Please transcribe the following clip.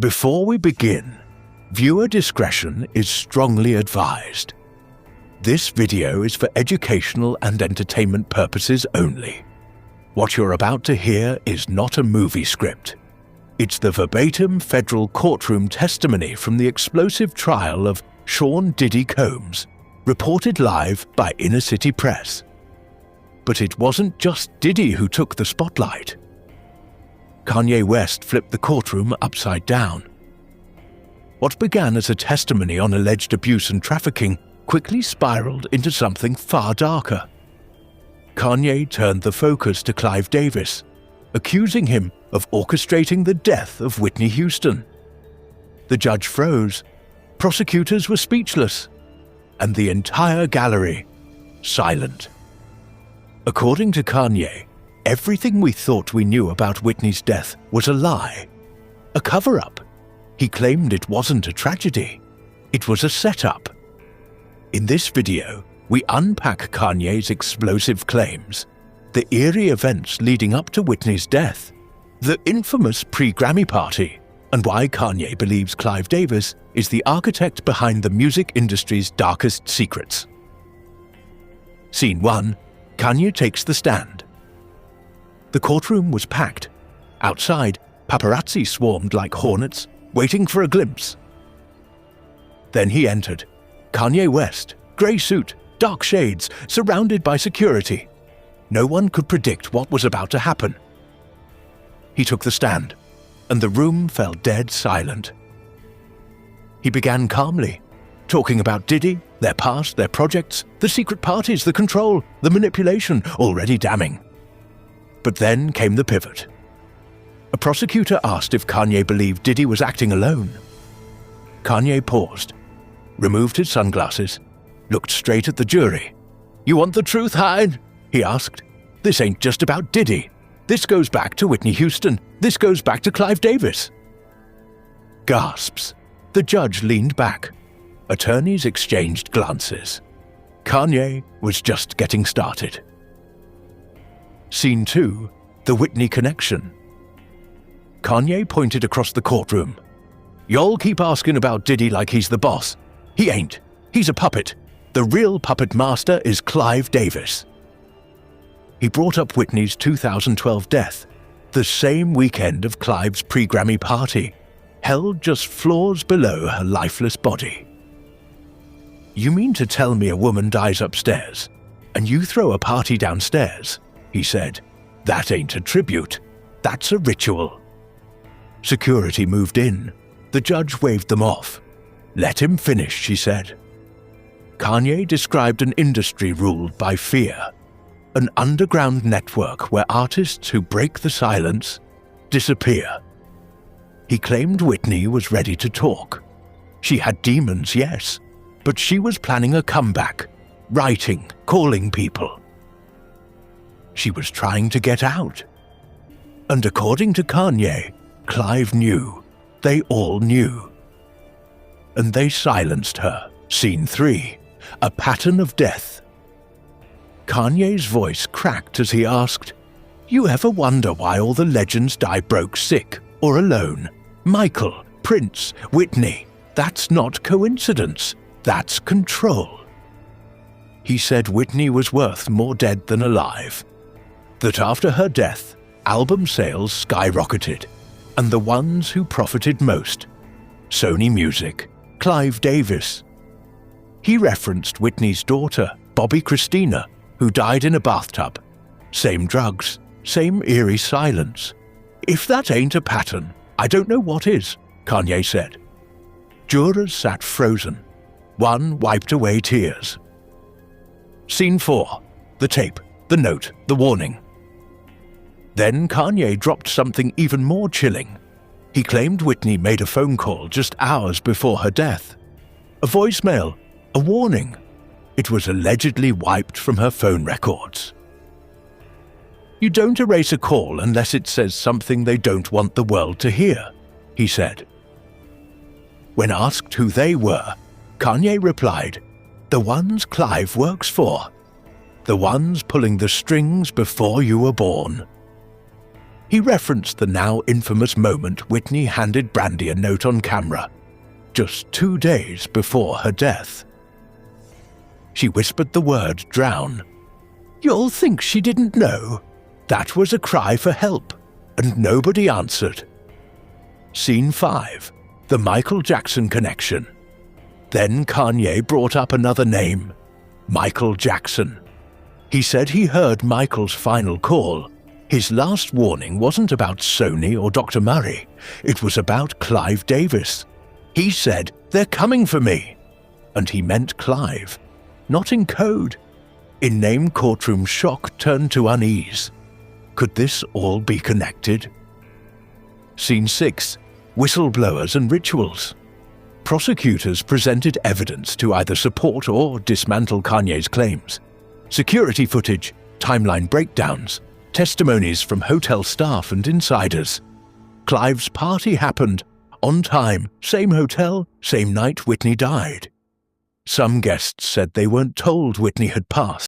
Before we begin, viewer discretion is strongly advised. This video is for educational and entertainment purposes only. What you're about to hear is not a movie script. It's the verbatim federal courtroom testimony from the explosive trial of Sean Diddy Combs, reported live by Inner City Press. But it wasn't just Diddy who took the spotlight. Kanye West flipped the courtroom upside down. What began as a testimony on alleged abuse and trafficking quickly spiraled into something far darker. Kanye turned the focus to Clive Davis, accusing him of orchestrating the death of Whitney Houston. The judge froze, prosecutors were speechless, and the entire gallery silent. According to Kanye, everything we thought we knew about Whitney's death was a lie, a cover-up. He claimed it wasn't a tragedy, it was a setup. In this video, we unpack Kanye's explosive claims, the eerie events leading up to Whitney's death, the infamous pre-Grammy party, and why Kanye believes Clive Davis is the architect behind the music industry's darkest secrets. Scene 1. Kanye takes the stand. The courtroom was packed. Outside, paparazzi swarmed like hornets, waiting for a glimpse. Then he entered. Kanye West, grey suit, dark shades, surrounded by security. No one could predict what was about to happen. He took the stand, and the room fell dead silent. He began calmly, talking about Diddy, their past, their projects, the secret parties, the control, the manipulation, already damning. But then came the pivot. A prosecutor asked if Kanye believed Diddy was acting alone. Kanye paused, removed his sunglasses, looked straight at the jury. "You want the truth, Hein?" he asked. "This ain't just about Diddy. This goes back to Whitney Houston. This goes back to Clive Davis." Gasps. The judge leaned back. Attorneys exchanged glances. Kanye was just getting started. Scene 2. The Whitney connection. Kanye pointed across the courtroom. "Y'all keep asking about Diddy like he's the boss. He ain't. He's a puppet. The real puppet master is Clive Davis." He brought up Whitney's 2012 death, the same weekend of Clive's pre-Grammy party, held just floors below her lifeless body. "You mean to tell me a woman dies upstairs, and you throw a party downstairs?" he said. "That ain't a tribute. That's a ritual." Security moved in. The judge waved them off. "Let him finish," she said. Kanye described an industry ruled by fear, an underground network where artists who break the silence disappear. He claimed Whitney was ready to talk. She had demons, yes, but she was planning a comeback, writing, calling people. She was trying to get out. And according to Kanye, Clive knew. They all knew. And they silenced her. Scene 3. A pattern of death. Kanye's voice cracked as he asked, "You ever wonder why all the legends die broke, sick, or alone? Michael, Prince, Whitney. That's not coincidence. That's control." He said Whitney was worth more dead than alive. That after her death, album sales skyrocketed, and the ones who profited most, Sony Music, Clive Davis. He referenced Whitney's daughter, Bobby Christina, who died in a bathtub. Same drugs, same eerie silence. "If that ain't a pattern, I don't know what is," Kanye said. Jurors sat frozen. One wiped away tears. Scene 4. The tape, the note, the warning. Then Kanye dropped something even more chilling. He claimed Whitney made a phone call just hours before her death. A voicemail, a warning. It was allegedly wiped from her phone records. "You don't erase a call unless it says something they don't want the world to hear," he said. When asked who they were, Kanye replied, "The ones Clive works for. The ones pulling the strings before you were born." He referenced the now infamous moment Whitney handed Brandy a note on camera, just 2 days before her death. She whispered the word drown. You'll think she didn't know. That was a cry for help, and nobody answered. Scene 5. The Michael Jackson connection. Then Kanye brought up another name, Michael Jackson. He said he heard Michael's final call. His last warning wasn't about Sony or Dr. Murray. It was about Clive Davis. He said, "They're coming for me." And he meant Clive, not in code. In name, Courtroom shock turned to unease. Could this all be connected? Scene 6. Whistleblowers and rituals. Prosecutors presented evidence to either support or dismantle Kanye's claims. Security footage, timeline breakdowns, testimonies from hotel staff and insiders. Clive's party happened, on time, same hotel, same night Whitney died. Some guests said they weren't told Whitney had passed.